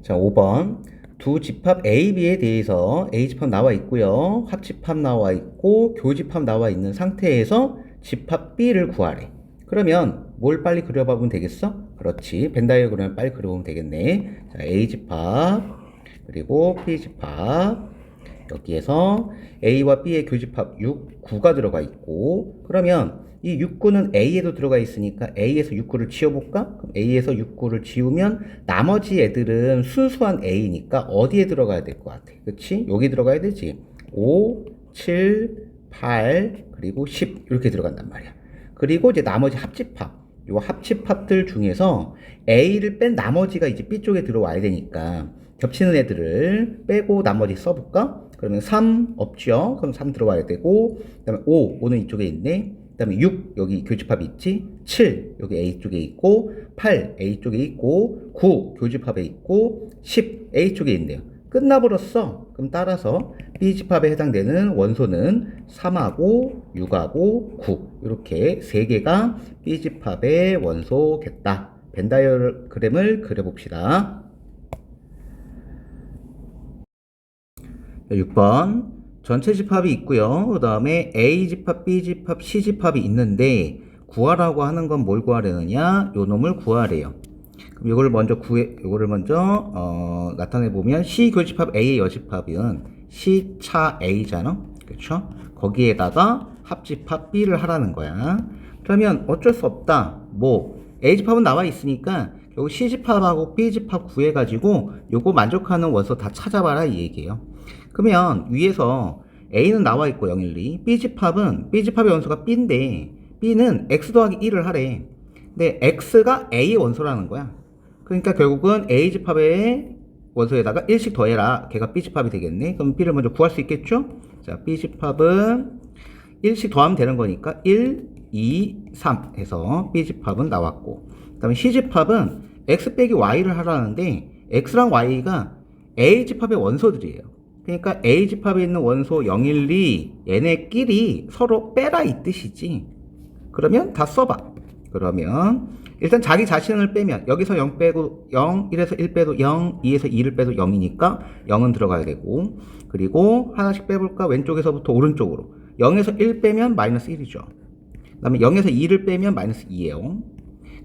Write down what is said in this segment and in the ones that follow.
자, 5번. 두 집합 A, B에 대해서 A 집합 나와 있고요. 합집합 나와 있고 교집합 나와 있는 상태에서 집합 B를 구하래. 그러면 뭘 빨리 그려보면 되겠어? 그렇지. 벤 다이어그램을 빨리 그려보면 되겠네. 자, A 집합 그리고 B 집합 여기에서 A와 B의 교집합 6, 9가 들어가 있고 그러면 이 6, 9는 A에도 들어가 있으니까 A에서 6, 9를 지워볼까? 그럼 A에서 6, 9를 지우면 나머지 애들은 순수한 A니까 어디에 들어가야 될 것 같아? 그치? 여기 들어가야 되지. 5, 7, 8, 그리고 10 이렇게 들어간단 말이야. 그리고 이제 나머지 합집합 요 합집합들 중에서 A를 뺀 나머지가 이제 B 쪽에 들어와야 되니까 겹치는 애들을 빼고 나머지 써볼까? 그러면 3 없죠? 그럼 3 들어와야 되고 그 다음에 5는 이쪽에 있네. 그 다음에 6 여기 교집합이 있지. 7 여기 A 쪽에 있고 8 A 쪽에 있고 9 교집합에 있고 10 A 쪽에 있네요. 끝나버렸어. 그럼 따라서 B집합에 해당되는 원소는 3하고 6하고 9 이렇게 3개가 B집합의 원소겠다. 벤 다이어그램을 그려봅시다. 6번 전체 집합이 있고요. 그 다음에 A 집합, B 집합, C 집합이 있는데 구하라고 하는 건 뭘 구하려느냐? 요 놈을 구하래요. 그럼 요거를 먼저 나타내 보면 C 교집합 A의 여집합은 C 차 A잖아. 그렇죠? 거기에다가 합집합 B를 하라는 거야. 그러면 어쩔 수 없다. 뭐 A 집합은 나와 있으니까 요 C 집합하고 B 집합 구해 가지고 요거 만족하는 원소 다 찾아봐라 이 얘기예요. 그러면 위에서 A는 나와 있고 0, 1, 2 B집합의 원소가 B인데 B는 X 더하기 1을 하래. 근데 X가 A의 원소라는 거야. 그러니까 결국은 A집합의 원소에다가 1씩 더해라. 걔가 B집합이 되겠네. 그럼 B를 먼저 구할 수 있겠죠? 자, B집합은 1씩 더하면 되는 거니까 1, 2, 3 해서 B집합은 나왔고 그 다음에 C집합은 X 빼기 Y를 하라는데 X랑 Y가 A집합의 원소들이에요. 그러니까 A집합에 있는 원소 0, 1, 2 얘네끼리 서로 빼라 이 뜻이지. 그러면 다 써봐. 그러면 일단 자기 자신을 빼면 여기서 0 빼고 0, 1에서 1 빼도 0, 2에서 2를 빼도 0이니까 0은 들어가야 되고 그리고 하나씩 빼볼까? 왼쪽에서부터 오른쪽으로 0에서 1 빼면 마이너스 1이죠. 그 다음에 0에서 2를 빼면 마이너스 2예요.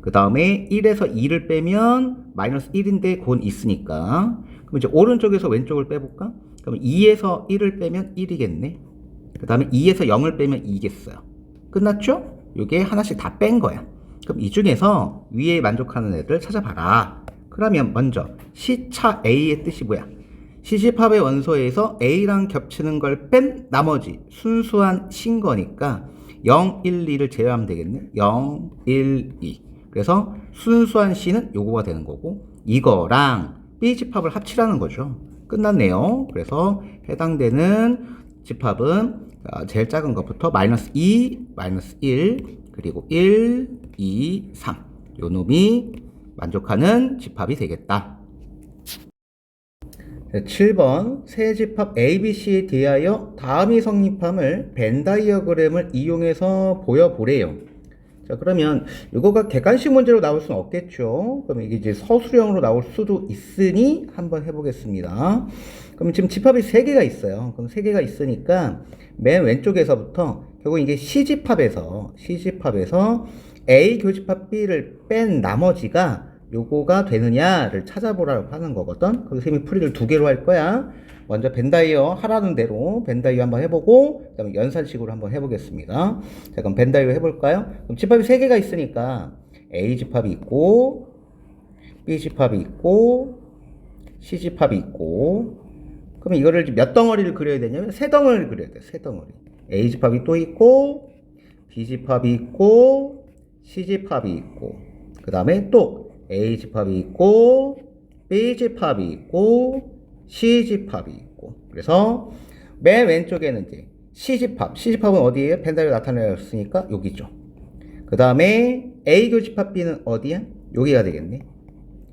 그 다음에 1에서 2를 빼면 마이너스 1인데 그건 있으니까 그럼 이제 오른쪽에서 왼쪽을 빼볼까? 그럼 2에서 1을 빼면 1이겠네. 그 다음에 2에서 0을 빼면 2겠어요. 끝났죠? 이게 하나씩 다 뺀 거야. 그럼 이 중에서 위에 만족하는 애들 찾아봐라. 그러면 먼저 C차 A의 뜻이 뭐야? C집합의 원소에서 A랑 겹치는 걸 뺀 나머지 순수한 C인 거니까 0, 1, 2를 제외하면 되겠네. 0, 1, 2. 그래서 순수한 C는 요거가 되는 거고 이거랑 B집합을 합치라는 거죠. 끝났네요. 그래서 해당되는 집합은 제일 작은 것부터 마이너스 2, 마이너스 1, 그리고 1, 2, 3. 요 놈이 만족하는 집합이 되겠다. 7번 세 집합 ABC에 대하여 다음이 성립함을 벤 다이어그램을 이용해서 보여보래요. 자, 그러면 이거가 객관식 문제로 나올 수는 없겠죠. 그럼 이게 이제 서술형으로 나올 수도 있으니 한번 해보겠습니다. 그럼 지금 집합이 3개가 있어요. 그럼 3개가 있으니까 맨 왼쪽에서부터 결국 이게 C집합에서 A 교집합 B를 뺀 나머지가 요거가 되느냐를 찾아보라고 하는 거거든. 그래서 쌤이 풀이를 2개로 할 거야. 먼저 벤 다이어 하라는 대로 벤 다이어 한번 해보고 그 다음에 연산식으로 한번 해보겠습니다. 자, 그럼 벤 다이어 해볼까요? 그럼 집합이 3개가 있으니까 A 집합이 있고 B 집합이 있고 C 집합이 있고 그러면 이거를 몇 덩어리를 그려야 되냐면 3덩어리를 그려야 돼. 3덩어리. A 집합이 또 있고 B 집합이 있고 C 집합이 있고 그 다음에 또 A 집합이 있고 B 집합이 있고 C집합이 있고 그래서 맨 왼쪽에는 이제 C집합은 어디에요? 벤 다이어 나타내었으니까 여기죠. 그 다음에 A 교집합 B는 어디야? 여기가 되겠네.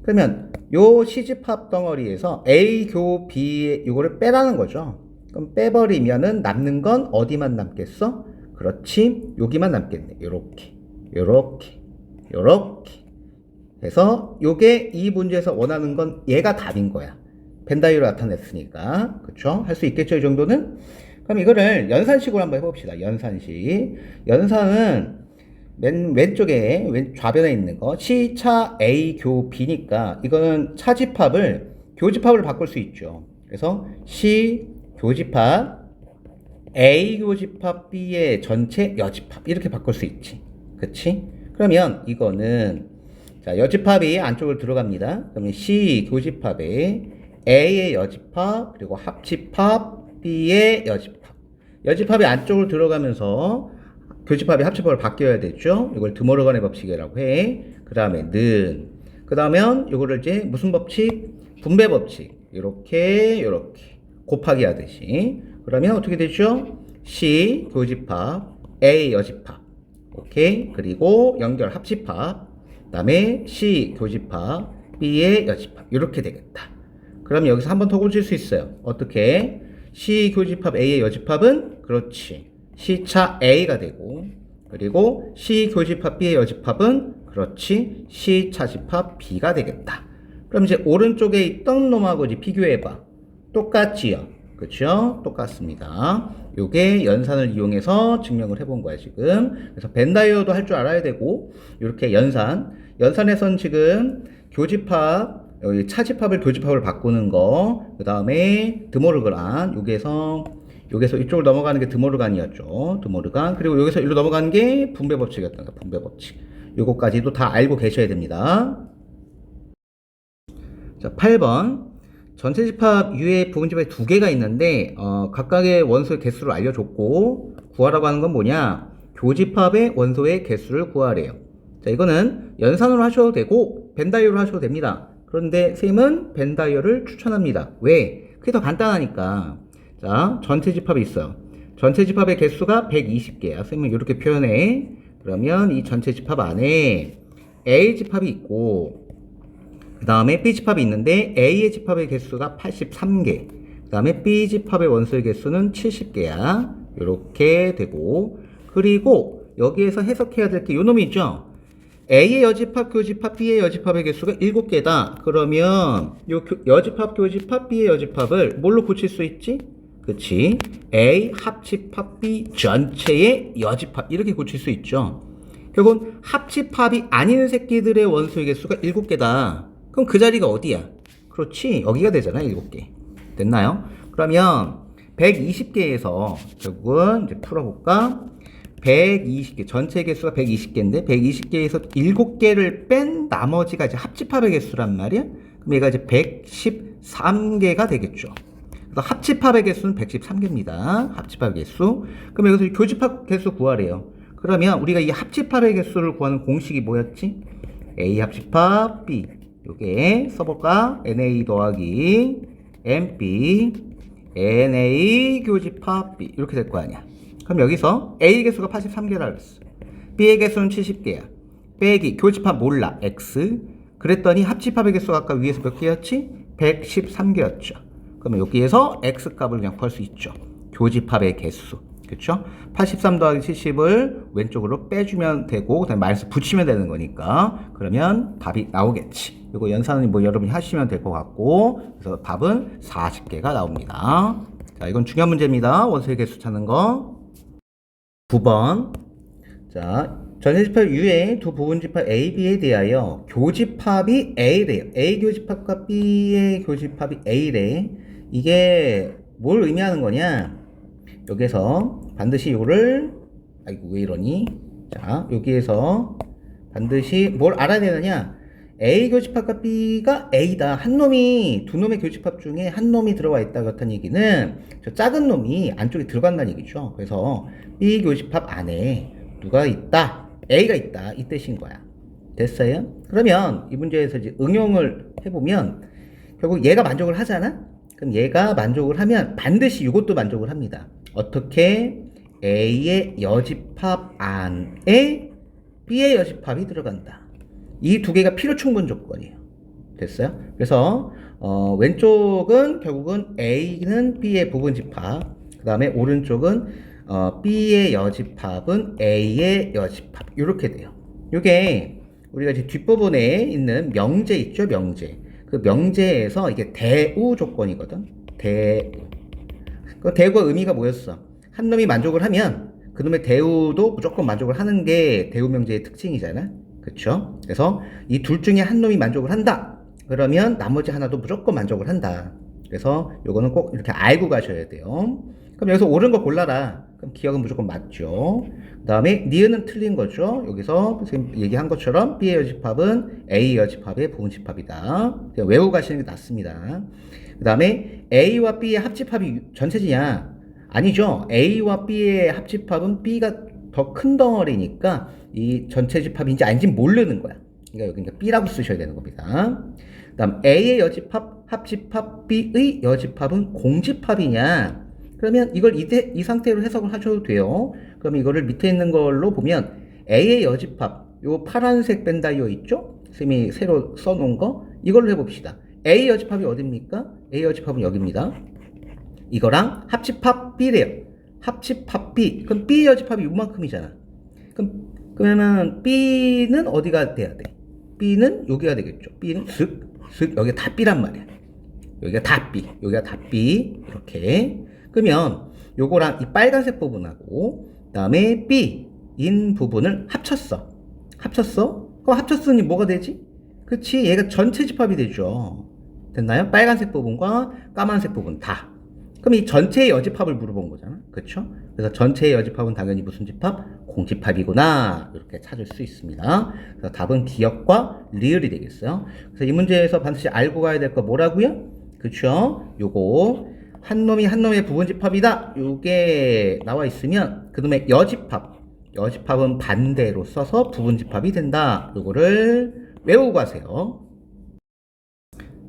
그러면 요 C집합 덩어리에서 A 교 B 이거를 빼라는 거죠. 그럼 빼버리면은 남는 건 어디만 남겠어? 그렇지, 여기만 남겠네. 요렇게 그래서 요게 이 문제에서 원하는 건 얘가 답인 거야. 벤다이어로 나타냈으니까. 그쵸? 할 수 있겠죠, 이 정도는? 그럼 이거를 연산식으로 한번 해봅시다. 연산식. 연산은 맨 왼쪽에 좌변에 있는 거 C, 차, A, 교, B니까 이거는 차집합을 교집합을 바꿀 수 있죠. 그래서 C 교집합 A 교집합 B의 전체 여집합 이렇게 바꿀 수 있지. 그치? 그러면 이거는 자 여집합이 안쪽으로 들어갑니다. 그러면 C 교집합에 A의 여집합 그리고 합집합 B의 여집합 여집합이 안쪽으로 들어가면서 교집합이 합집합으로 바뀌어야 되죠. 이걸 드모르간의 법칙이라고 해. 그 다음에 그 다음엔 이거를 이제 무슨 법칙? 분배 법칙. 이렇게 곱하기 하듯이. 그러면 어떻게 되죠? C 교집합 A 여집합. 오케이. 그리고 연결 합집합. 그 다음에 C 교집합 B의 여집합. 이렇게 되겠다. 그럼 여기서 한 번 더 고칠 수 있어요. 어떻게? C 교집합 A의 여집합은 그렇지. C차 A가 되고 그리고 C 교집합 B의 여집합은 그렇지 C 차집합 B가 되겠다. 그럼 이제 오른쪽에 있던 놈하고 이제 비교해봐. 똑같지요? 그쵸? 똑같습니다. 요게 연산을 이용해서 증명을 해본 거야 지금. 그래서 벤다이어도 할 줄 알아야 되고 이렇게 연산에선 지금 교집합 여기 차집합을 교집합을 바꾸는 거, 그 다음에 드모르간 여기에서 이쪽으로 넘어가는 게 드모르간이었죠. 드모르간. 그리고 여기서 이리로 넘어가는 게 분배 법칙이었던 거야. 분배 법칙. 요거까지도 다 알고 계셔야 됩니다. 자, 8번. 전체 집합 U의 부분 집합이 두 개가 있는데 각각의 원소의 개수를 알려줬고 구하라고 하는 건 뭐냐? 교집합의 원소의 개수를 구하래요. 자, 이거는 연산으로 하셔도 되고 벤다이어로 하셔도 됩니다. 그런데 선생님은 벤다이어를 추천합니다. 왜? 그게 더 간단하니까. 자, 전체 집합이 있어요. 전체 집합의 개수가 120개야. 선생님은 이렇게 표현해. 그러면 이 전체 집합 안에 A 집합이 있고 그 다음에 B 집합이 있는데 A의 집합의 개수가 83개 그 다음에 B 집합의 원소의 개수는 70개야. 이렇게 되고 그리고 여기에서 해석해야 될 게 요 놈이 있죠. A의 여집합, 교집합, B의 여집합의 개수가 7개다. 그러면 요 여집합, 교집합, B의 여집합을 뭘로 고칠 수 있지? 그치? A 합집합 B 전체의 여집합 이렇게 고칠 수 있죠. 결국은 합집합이 아닌 새끼들의 원소의 개수가 7개다. 그럼 그 자리가 어디야? 그렇지. 여기가 되잖아. 7개. 됐나요? 그러면 120개에서 결국은 이제 풀어볼까? 120개 전체 개수가 120개인데 120개에서 7개를 뺀 나머지가 이제 합집합의 개수란 말이야. 그럼 얘가 이제 113개가 되겠죠. 그래서 합집합의 개수는 113개입니다. 합집합의 개수. 그럼 여기서 교집합 개수 구하래요. 그러면 우리가 이 합집합의 개수를 구하는 공식이 뭐였지? A 합집합 B. 요게 써볼까? NA 더하기 NB NA 교집합 B 이렇게 될 거 아니야. 그럼 여기서 A 개수가 83개라 그랬어. B의 개수는 70개야. 빼기 교집합 몰라 X. 그랬더니 합집합의 개수가 아까 위에서 몇 개였지? 113개였죠. 그러면 여기에서 X 값을 그냥 구할 수 있죠. 교집합의 개수. 그쵸? 83 더하기 70을 왼쪽으로 빼주면 되고, 그 다음에 마이너스 붙이면 되는 거니까, 그러면 답이 나오겠지. 이거 연산은 뭐 여러분이 하시면 될 것 같고, 그래서 답은 40개가 나옵니다. 자, 이건 중요한 문제입니다. 원소의 개수 찾는 거. 9번. 자, 전체집합 U의 두 부분집합 A, B에 대하여 교집합이 A래요. A 교집합과 B의 교집합이 A래. 이게 뭘 의미하는 거냐? 여기에서 반드시 이거를 아이고 왜 이러니? 자, 여기에서 반드시 뭘 알아야 되느냐? A 교집합과 B가 A다. 한 놈이 두 놈의 교집합 중에 한 놈이 들어와 있다. 그렇다는 얘기는 저 작은 놈이 안쪽에 들어간다는 얘기죠. 그래서 B 교집합 안에 누가 있다? A가 있다. 이 뜻인 거야. 됐어요? 그러면 이 문제에서 이제 응용을 해보면 결국 얘가 만족을 하잖아? 그럼 얘가 만족을 하면 반드시 이것도 만족을 합니다. 어떻게? A의 여집합 안에 B의 여집합이 들어간다. 이 두 개가 필요 충분 조건이에요. 됐어요? 그래서 왼쪽은 결국은 A는 B의 부분집합, 그 다음에 오른쪽은 B의 여집합은 A의 여집합 이렇게 돼요. 이게 우리가 이제 뒷부분에 있는 명제 있죠, 명제. 그 명제에서 이게 대우 조건이거든. 대우. 그 대우의 의미가 뭐였어? 한 놈이 만족을 하면 그놈의 대우도 무조건 만족을 하는 게 대우 명제의 특징이잖아. 그쵸? 그래서 이 둘 중에 한 놈이 만족을 한다. 그러면 나머지 하나도 무조건 만족을 한다. 그래서 요거는 꼭 이렇게 알고 가셔야 돼요. 그럼 여기서 옳은 거 골라라. 그럼 기억은 무조건 맞죠. 그 다음에 니은은 틀린 거죠. 여기서 지금 얘기한 것처럼 B의 여집합은 A 여집합의 부분집합이다. 그냥 외우고 가시는 게 낫습니다. 그 다음에 A와 B의 합집합이 전체지냐? 아니죠. A와 B의 합집합은 B가 더 큰 덩어리니까 이 전체 집합인지 아닌지 모르는 거야. 그러니까 여기 B라고 쓰셔야 되는 겁니다. 그 다음 A의 여집합, 합집합, B의 여집합은 공집합이냐? 그러면 이걸 이 상태로 해석을 하셔도 돼요. 그러면 이거를 밑에 있는 걸로 보면 A의 여집합, 요 파란색 벤다이어 있죠? 쌤이 새로 써놓은 거 이걸로 해봅시다. A 여집합이 어딥니까? A 여집합은 여기입니다. 이거랑 합집합 B래요. 합집합 B. 그럼 B 여집합이 요만큼이잖아. 그러면 B는 어디가 돼야 돼? B는 여기가 되겠죠. B는 슥 여기가 다 B란 말이야. 여기가 다 B. 여기가 다 B. 이렇게. 그러면 요거랑 이 빨간색 부분하고 그다음에 B인 부분을 합쳤어. 그럼 합쳤으니 뭐가 되지? 그치? 얘가 전체 집합이 되죠. 됐나요? 빨간색 부분과 까만색 부분 다. 그럼 이 전체의 여집합을 물어본 거잖아. 그쵸? 그래서 전체의 여집합은 당연히 무슨 집합? 공집합이구나. 이렇게 찾을 수 있습니다. 그래서 답은 기역과 리을이 되겠어요. 그래서 이 문제에서 반드시 알고 가야 될 거 뭐라고요? 그쵸? 요거 한 놈이 한 놈의 부분집합이다. 요게 나와 있으면 그놈의 여집합은 반대로 써서 부분집합이 된다. 요거를 외우고 가세요.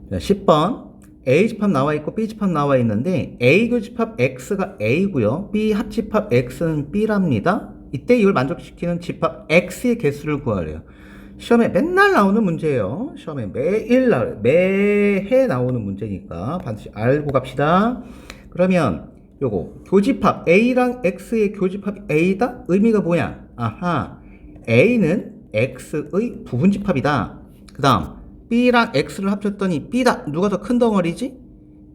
자, 10번 A집합 나와 있고 B집합 나와 있는데 A 교집합 X가 A고요. B 합집합 X는 B랍니다. 이때 이걸 만족시키는 집합 X의 개수를 구하래요. 시험에 맨날 나오는 문제예요. 시험에 매해 나오는 문제니까 반드시 알고 갑시다. 그러면 요거 교집합 A랑 X의 교집합이 A다? 의미가 뭐야? 아하, A는 X의 부분집합이다. 그 다음 B랑 X를 합쳤더니 B다. 누가 더 큰 덩어리지?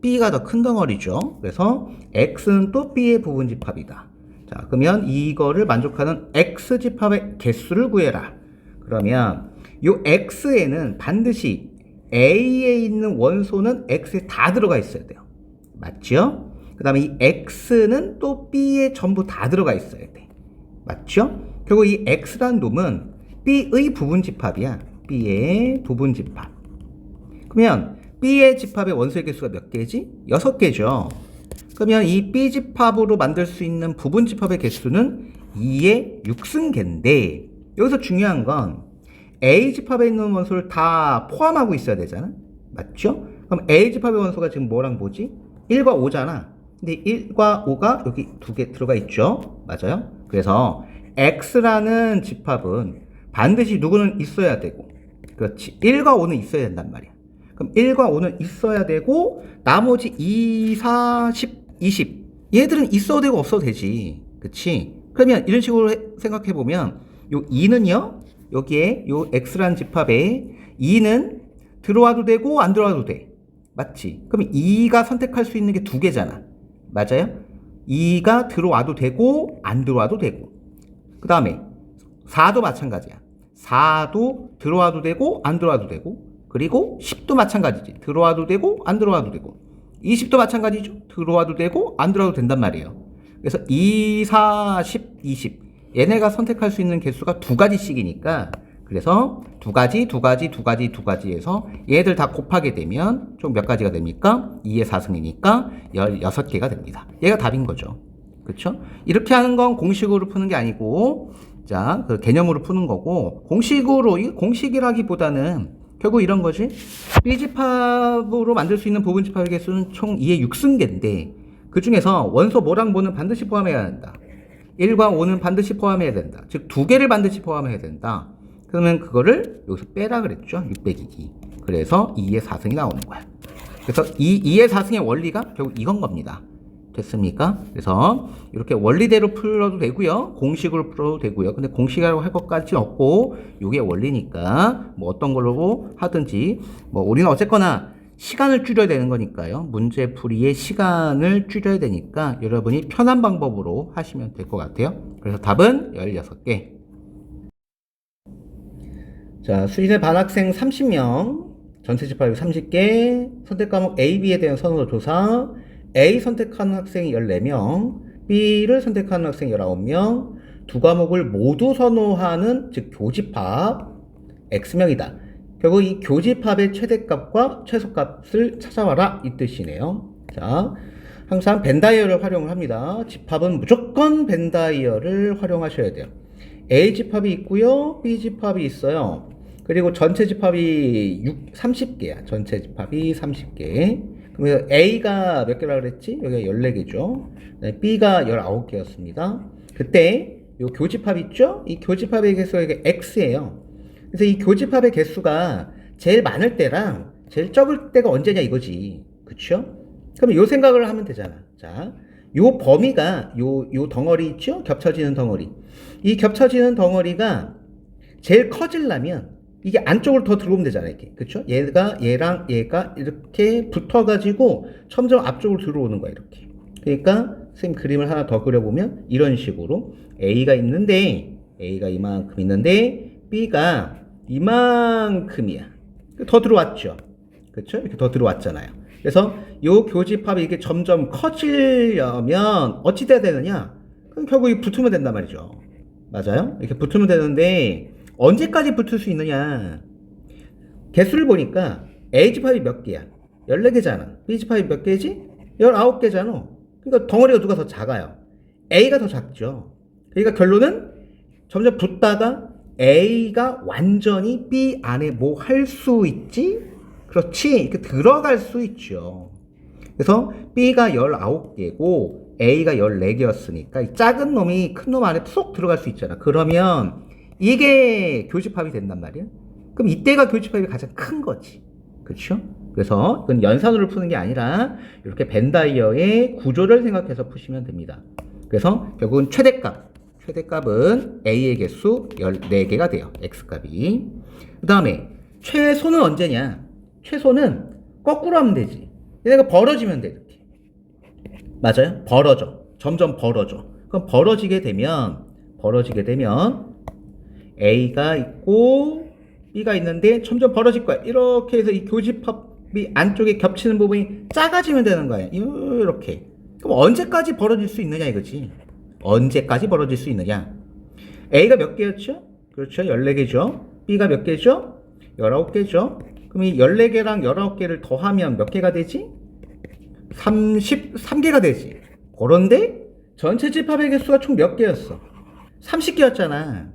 B가 더 큰 덩어리죠. 그래서 X는 또 B의 부분집합이다. 자, 그러면 이거를 만족하는 X집합의 개수를 구해라. 그러면 요 X에는 반드시 A에 있는 원소는 X에 다 들어가 있어야 돼요. 맞죠? 그 다음에 이 X는 또 B에 전부 다 들어가 있어야 돼. 맞죠? 결국 이 X란 놈은 B의 부분집합이야. B의 부분집합. 그러면 B의 집합의 원소의 개수가 몇 개지? 6개죠. 그러면 이 B집합으로 만들 수 있는 부분집합의 개수는 2의 6승계인데 여기서 중요한 건 A집합에 있는 원소를 다 포함하고 있어야 되잖아. 맞죠? 그럼 A집합의 원소가 지금 뭐랑 뭐지? 1과 5잖아. 근데 1과 5가 여기 2개 들어가 있죠. 맞아요? 그래서 X라는 집합은 반드시 누구는 있어야 되고 그렇지. 1과 5는 있어야 된단 말이야. 그럼 1과 5는 있어야 되고 나머지 2, 4, 10, 20 얘들은 있어도 되고 없어도 되지. 그치? 그러면 이런 식으로 생각해보면 요 2는요 여기에 요 X라는 집합에 2는 들어와도 되고 안 들어와도 돼. 맞지? 그럼 2가 선택할 수 있는 게 2개잖아. 맞아요? 2가 들어와도 되고 안 들어와도 되고 그 다음에 4도 마찬가지야. 4도 들어와도 되고 안 들어와도 되고 그리고 10도 마찬가지지. 들어와도 되고 안 들어와도 되고 20도 마찬가지죠. 들어와도 되고 안 들어와도 된단 말이에요. 그래서 2, 4, 10, 20 얘네가 선택할 수 있는 개수가 2가지씩이니까 그래서 2가지 해서 얘들 다 곱하게 되면 총 몇 가지가 됩니까? 2의 4승이니까 16개가 됩니다. 얘가 답인 거죠. 그렇죠? 이렇게 하는 건 공식으로 푸는 게 아니고 자, 그 개념으로 푸는 거고 공식이라기보다는 결국 이런 거지. B집합으로 만들 수 있는 부분집합의 개수는 총 2의 6승계인데 그 중에서 원소 뭐랑 뭐는 반드시 포함해야 된다. 1과 5는 반드시 포함해야 된다. 즉 2개를 반드시 포함해야 된다. 그러면 그거를 여기서 빼라 그랬죠. 602. 그래서 2의 4승이 나오는 거야. 그래서 이 2의 4승의 원리가 결국 이건 겁니다. 됐습니까? 그래서 이렇게 원리대로 풀어도 되고요. 공식으로 풀어도 되고요. 근데 공식이라고 할 것까지는 없고 이게 원리니까 뭐 어떤 걸로 하든지 뭐 우리는 어쨌거나 시간을 줄여야 되는 거니까요. 문제 풀이의 시간을 줄여야 되니까 여러분이 편한 방법으로 하시면 될 것 같아요. 그래서 답은 16개. 자, 수의대 반학생 30명, 전체 집합이 30개, 선택 과목 A, B에 대한 선호 조사, A 선택하는 학생이 14명, B를 선택하는 학생이 19명, 두 과목을 모두 선호하는, 즉 교집합 X명이다. 결국 이 교집합의 최대값과 최소값을 찾아와라 이 뜻이네요. 자, 항상 벤다이어를 활용을 합니다. 집합은 무조건 벤다이어를 활용하셔야 돼요. A 집합이 있고요, B 집합이 있어요. 그리고 전체 집합이 30개야. 전체 집합이 30개. 그러면 A가 몇 개라 그랬지? 여기가 14개죠. B가 19개였습니다. 그때 요 교집합 있죠? 이 교집합의 개수가 이게 X예요. 그래서 이 교집합의 개수가 제일 많을 때랑 제일 적을 때가 언제냐 이거지. 그쵸? 그럼 요 생각을 하면 되잖아. 자, 요 범위가 요 덩어리 있죠? 겹쳐지는 덩어리. 이 겹쳐지는 덩어리가 제일 커지려면 이게 안쪽으로 더 들어오면 되잖아, 이렇게. 그쵸? 얘랑 얘가 이렇게 붙어가지고 점점 앞쪽으로 들어오는 거야, 이렇게. 그러니까, 선생님 그림을 하나 더 그려보면 이런 식으로 A가 있는데, A가 이만큼 있는데, B가 이만큼이야. 더 들어왔죠? 그쵸? 이렇게 더 들어왔잖아요. 그래서 요 교집합이 이게 점점 커지려면 어찌 돼야 되느냐? 그럼 결국 붙으면 된단 말이죠. 맞아요? 이렇게 붙으면 되는데, 언제까지 붙을 수 있느냐? 개수를 보니까 A집합이 몇 개야? 14개잖아. B집합이 몇 개지? 19개잖아. 그러니까 덩어리가 누가 더 작아요? A가 더 작죠. 그러니까 결론은 점점 붙다가 A가 완전히 B 안에 뭐 할 수 있지? 그렇지. 이렇게 들어갈 수 있죠. 그래서 B가 19개고 A가 14개였으니까 이 작은 놈이 큰 놈 안에 쏙 들어갈 수 있잖아. 그러면 이게 교집합이 된단 말이야. 그럼 이때가 교집합이 가장 큰 거지. 그렇죠? 그래서 이건 연산으로 푸는 게 아니라 이렇게 벤다이어의 구조를 생각해서 푸시면 됩니다. 그래서 결국은 최대값은 A의 개수 14개가 돼요. X값이. 그 다음에 최소는 언제냐? 최소는 거꾸로 하면 되지. 얘가 벌어지면 돼, 이렇게. 맞아요? 벌어져. 점점 벌어져. 그럼 벌어지게 되면 A가 있고 B가 있는데 점점 벌어질 거야. 이렇게 해서 이 교집합이 안쪽에 겹치는 부분이 작아지면 되는 거야. 이렇게. 그럼 언제까지 벌어질 수 있느냐 이거지. 언제까지 벌어질 수 있느냐. A가 몇 개였죠? 그렇죠. 14개죠. B가 몇 개죠? 19개죠. 그럼 이 14개랑 19개를 더하면 몇 개가 되지? 33개가 되지. 그런데 전체 집합의 개수가 총 몇 개였어? 30개였잖아.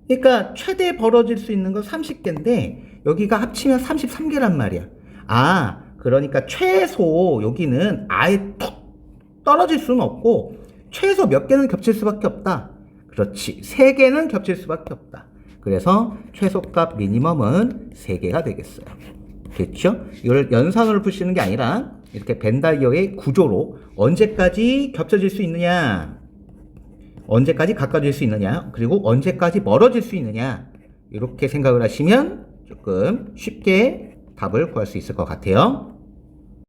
그러니까 최대 벌어질 수 있는 건 30개인데 여기가 합치면 33개란 말이야. 아, 그러니까 최소 여기는 아예 툭 떨어질 수는 없고 최소 몇 개는 겹칠 수밖에 없다. 그렇지. 3개는 겹칠 수밖에 없다. 그래서 최소값 미니멈은 3개가 되겠어요. 됐죠? 이걸 연산으로 푸시는 게 아니라 이렇게 벤다이어의 구조로 언제까지 겹쳐질 수 있느냐, 언제까지 가까워질 수 있느냐, 그리고 언제까지 멀어질 수 있느냐, 이렇게 생각을 하시면 조금 쉽게 답을 구할 수 있을 것 같아요.